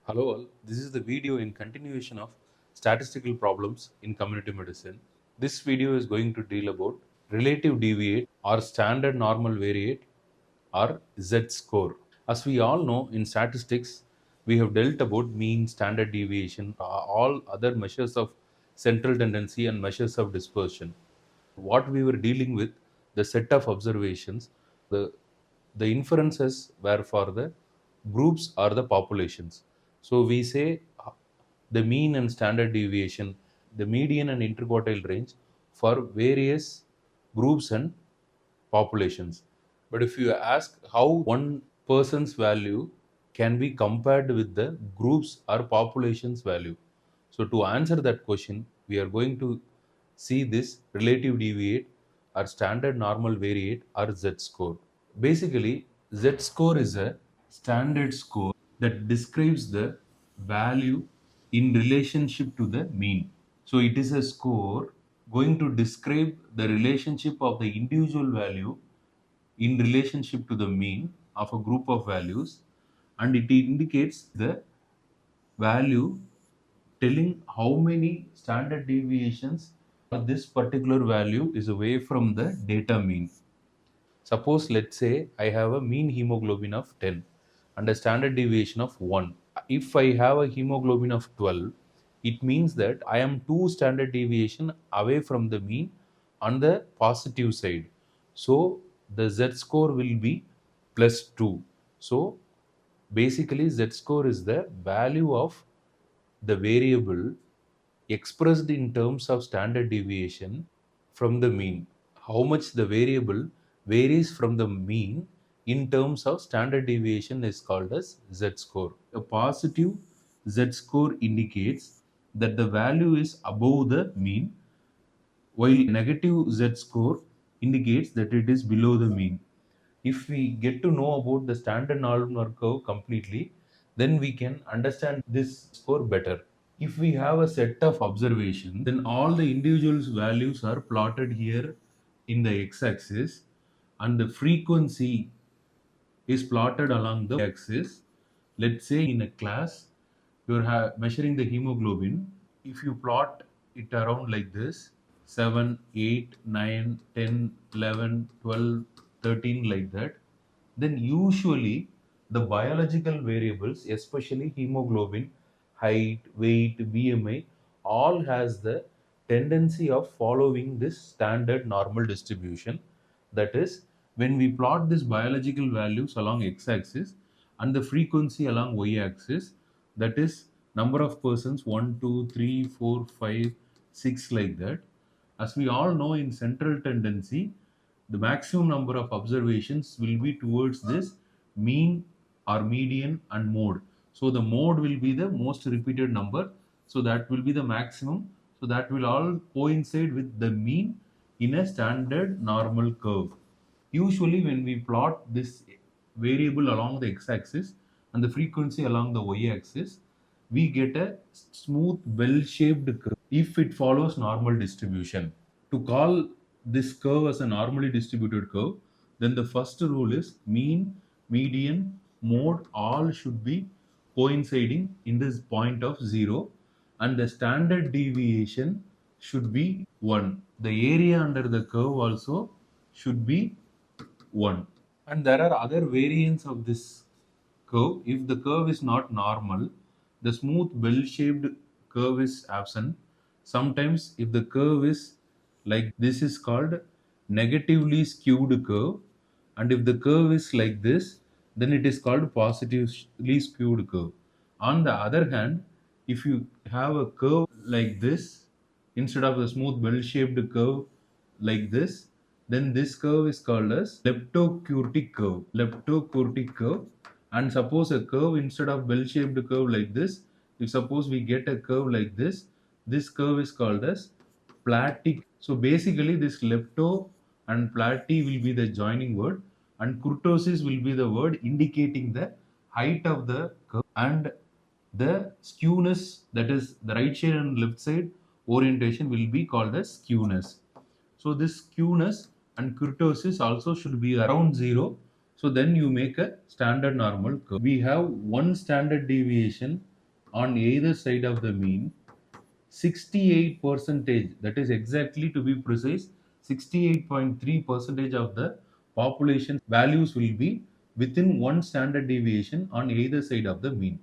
Hello all, this is the video in continuation of statistical problems in community medicine. This video is going to deal about relative deviate or standard normal variate or z-score. As we all know in statistics, we have dealt about mean, standard deviation, all other measures of central tendency and measures of dispersion. What we were dealing with, the set of observations, the the inferences were for the groups or the populations. So we say the mean and standard deviation, the median and interquartile range for various groups and populations. But if you ask how one person's value can be compared with the groups or populations value, so to answer that question, we are going to see this relative deviate or standard normal variate or z score. Basically, z score is a standard score that describes the value in relationship to the mean. So it is a score going to describe the relationship of the individual value in relationship to the mean of a group of values, and it indicates the value telling how many standard deviations this particular value is away from the data mean. Suppose let's say I have a mean hemoglobin of 10 and a standard deviation of 1. If I have a hemoglobin of 12, it means that I am 2 standard deviation away from the mean on the positive side. So the z score will be plus 2. So basically z score is the value of the variable expressed in terms of standard deviation from the mean. How much the variable varies from the mean in terms of standard deviation is called as z score. A positive z score indicates that the value is above the mean, while negative z score indicates that it is below the mean. If we get to know about the standard normal curve completely, then we can understand this score better. If we have a set of observations, then all the individuals values are plotted here in the x-axis, and the frequency is plotted along the axis. Let's say in a class you're measuring the hemoglobin. If you plot it around like this, 7, 8, 9, 10, 11, 12, 13, like that, then usually the biological variables, especially hemoglobin, height, weight, BMI, all has the tendency of following this standard normal distribution. That is, when we plot these biological values along x-axis and the frequency along y-axis, that is number of persons 1, 2, 3, 4, 5, 6, like that. As we all know, in central tendency, the maximum number of observations will be towards this mean or median and mode. So the mode will be the most repeated number. So that will be the maximum. So that will all coincide with the mean in a standard normal curve. Usually when we plot this variable along the x-axis and the frequency along the y-axis, we get a smooth bell-shaped curve if it follows normal distribution. To call this curve as a normally distributed curve, then the first rule is mean, median, mode all should be coinciding in this point of 0, and the standard deviation should be 1. The area under the curve also should be 1. And there are other variants of this curve. If the curve is not normal, the smooth bell-shaped curve is absent. Sometimes if the curve is like this, is called negatively skewed curve, and if the curve is like this, then it is called positively skewed curve. On the other hand, if you have a curve like this instead of the smooth bell-shaped curve like this, then this curve is called as leptokurtic curve. Leptokurtic curve. And suppose a curve instead of bell-shaped curve like this, if suppose we get a curve like this curve is called as platic. So basically this lepto and platy will be the joining word, and kurtosis will be the word indicating the height of the curve, and the skewness, that is the right side and left side orientation, will be called as skewness. So this skewness and kurtosis also should be around 0. So then you make a standard normal curve. We have one standard deviation on either side of the mean, 68 percentage, that is exactly to be precise, 68.3 percentage of the population values will be within one standard deviation on either side of the mean.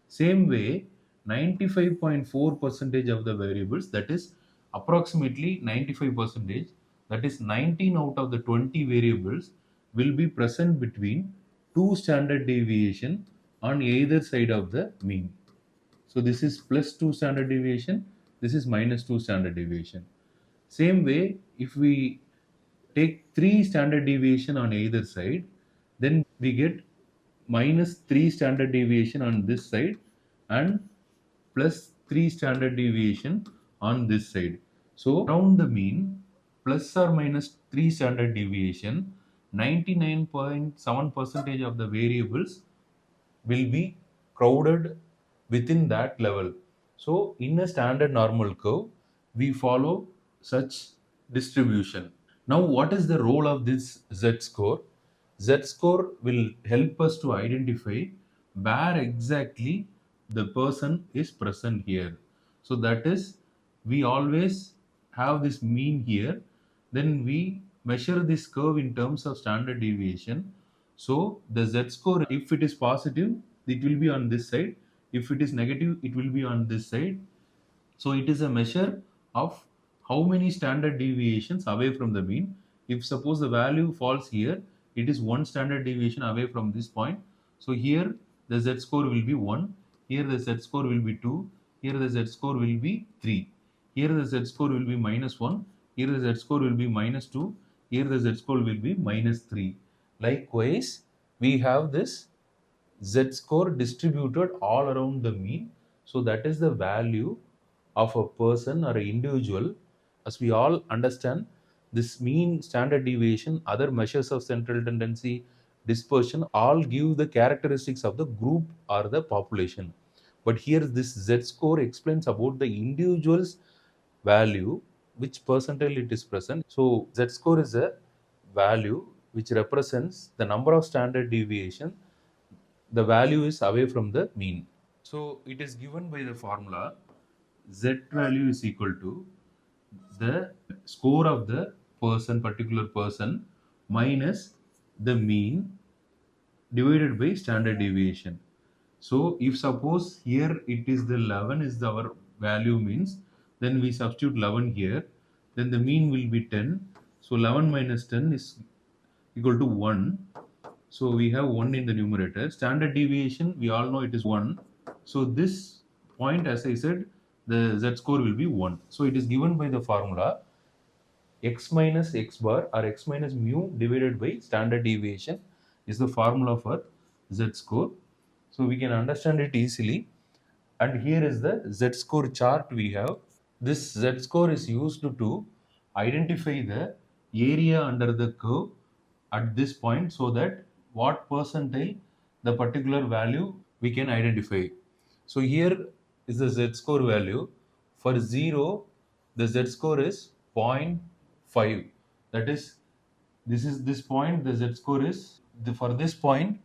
Same way, 95.4 percentage of the variables, that is approximately 95 percentage, that is 19 out of the 20 variables will be present between two standard deviation on either side of the mean. So this is plus 2 standard deviation, this is minus 2 standard deviation. Same way, if we take 3 standard deviation on either side, then we get minus 3 standard deviation on this side and plus 3 standard deviation on this side. So around the mean, plus or minus 3 standard deviation, 99.7 percentage of the variables will be crowded within that level. So in a standard normal curve, we follow such distribution. Now, what is the role of this Z score? Z score will help us to identify where exactly the person is present here. So that is, we always have this mean here, then we measure this curve in terms of standard deviation. So the Z score, if it is positive, it will be on this side. If it is negative, it will be on this side. So it is a measure of how many standard deviations away from the mean. If suppose the value falls here, it is one standard deviation away from this point. So here the Z score will be 1, here the Z score will be 2, here the Z score will be 3. Here the Z score will be minus 1, here the Z score will be minus 2, here the Z score will be minus 3. Likewise, we have this Z score distributed all around the mean. So that is the value of a person or an individual. As we all understand, this mean, standard deviation, other measures of central tendency, dispersion, all give the characteristics of the group or the population. But here this Z score explains about the individual's value, which percentile it is present. So Z score is a value which represents the number of standard deviation the value is away from the mean. So it is given by the formula Z value is equal to the score of the person, particular person, minus the mean divided by standard deviation. So if suppose here it is the 11 is our value means, then we substitute 11 here, then the mean will be 10. So 11 minus 10 is equal to 1. So we have 1 in the numerator. Standard deviation, we all know it is 1. So this point, as I said, the Z score will be 1. So it is given by the formula x minus x bar or x minus mu divided by standard deviation is the formula for Z score. So we can understand it easily. And here is the Z score chart we have. This Z score is used to identify the area under the curve at this point, so that what percentile the particular value we can identify. So here is the Z score value. For 0, the Z score is 0.5. That is, this is this point, the Z score is, for this point,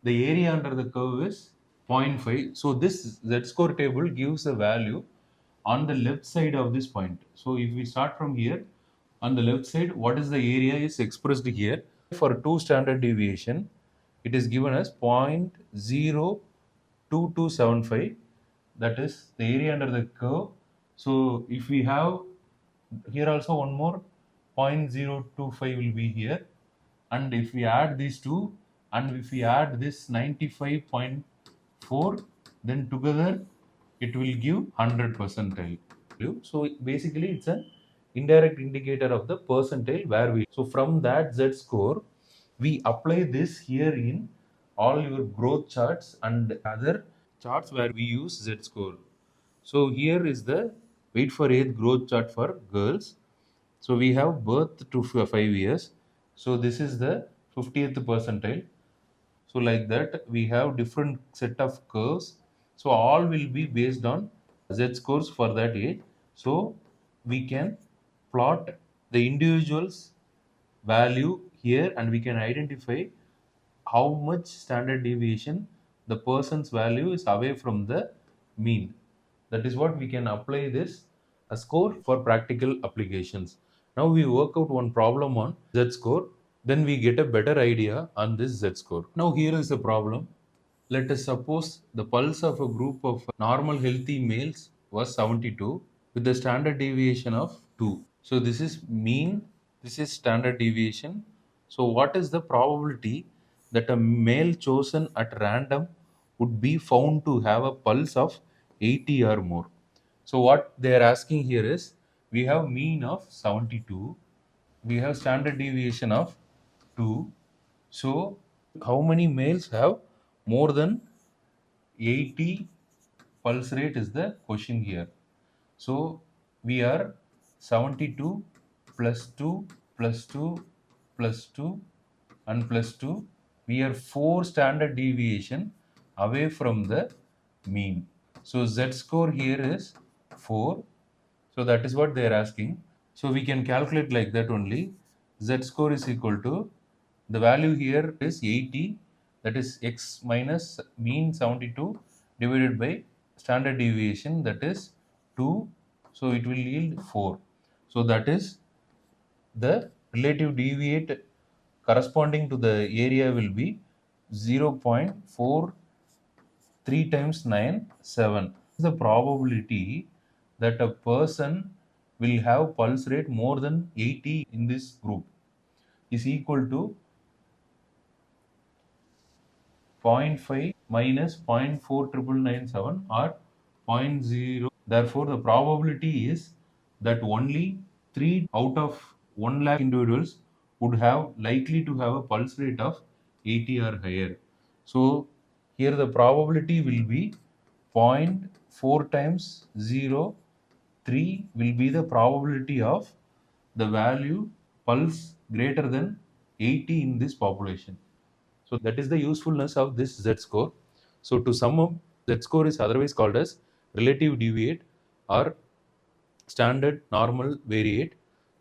the area under the curve is 0.5. So this Z score table gives a value on the left side of this point. So if we start from here, on the left side, what is the area is expressed here. For 2 standard deviation, it is given as 0.02275. That is the area under the curve. So if we have here also one more 0.025 will be here, and if we add these two and if we add this 95.4, then together it will give 100 percentile. So basically it's an indirect indicator of the percentile where we, so from that Z score we apply this here in all your growth charts and other charts where we use Z score. So here is the weight for age growth chart for girls. So we have birth to 5 years. So this is the 50th percentile. So like that, we have different set of curves. So all will be based on Z scores for that age. So we can plot the individual's value here and we can identify how much standard deviation the person's value is away from the mean. That is what we can apply this a score for practical applications. Now we work out one problem on Z score, then we get a better idea on this Z score. Now here is the problem. Let us suppose the pulse of a group of normal healthy males was 72 with the standard deviation of 2. So this is mean, this is standard deviation. So what is the probability that a male chosen at random would be found to have a pulse of 80 or more? So what they are asking here is, we have mean of 72, we have standard deviation of 2. So how many males have more than 80 pulse rate is the question here. So we are 72 plus 2 plus 2 plus 2 and plus 2. We are 4 standard deviation away from the mean. So Z score here is 4. So that is what they are asking. So we can calculate like that only. Z score is equal to, the value here is 80, that is x minus mean 72 divided by standard deviation, that is 2. So it will yield 4. So that is the relative deviate corresponding to the area will be 0.43 times 9, 7. The probability that a person will have pulse rate more than 80 in this group is equal to 0.5 minus 0.4997 or zero point 0. Therefore, the probability is that only 3 out of 1 lakh individuals would have likely to have a pulse rate of 80 or higher. So, here the probability will be zero point 4 times 0, 3 will be the probability of the value pulse greater than 80 in this population. So that is the usefulness of this Z score. So to sum up, Z score is otherwise called as relative deviate or standard normal variate.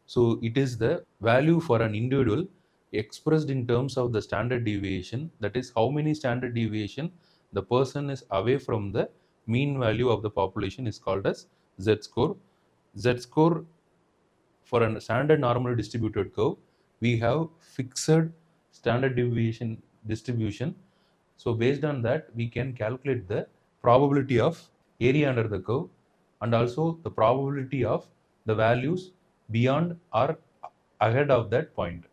So it is the value for an individual expressed in terms of the standard deviation. That is how many standard deviation the person is away from the mean value of the population is called as Z score. Z score for a standard normal distributed curve, we have fixed standard deviation distribution. So based on that, we can calculate the probability of area under the curve and also the probability of the values beyond or ahead of that point.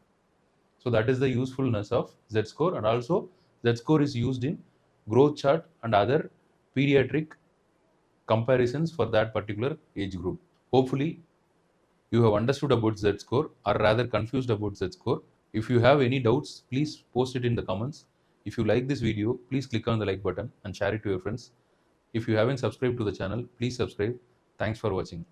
So that is the usefulness of Z score, and also Z score is used in growth chart and other pediatric comparisons for that particular age group. Hopefully, you have understood about Z score or rather confused about Z score. If you have any doubts, please post it in the comments. If you like this video, please click on the like button and share it to your friends. If you haven't subscribed to the channel, please subscribe. Thanks for watching.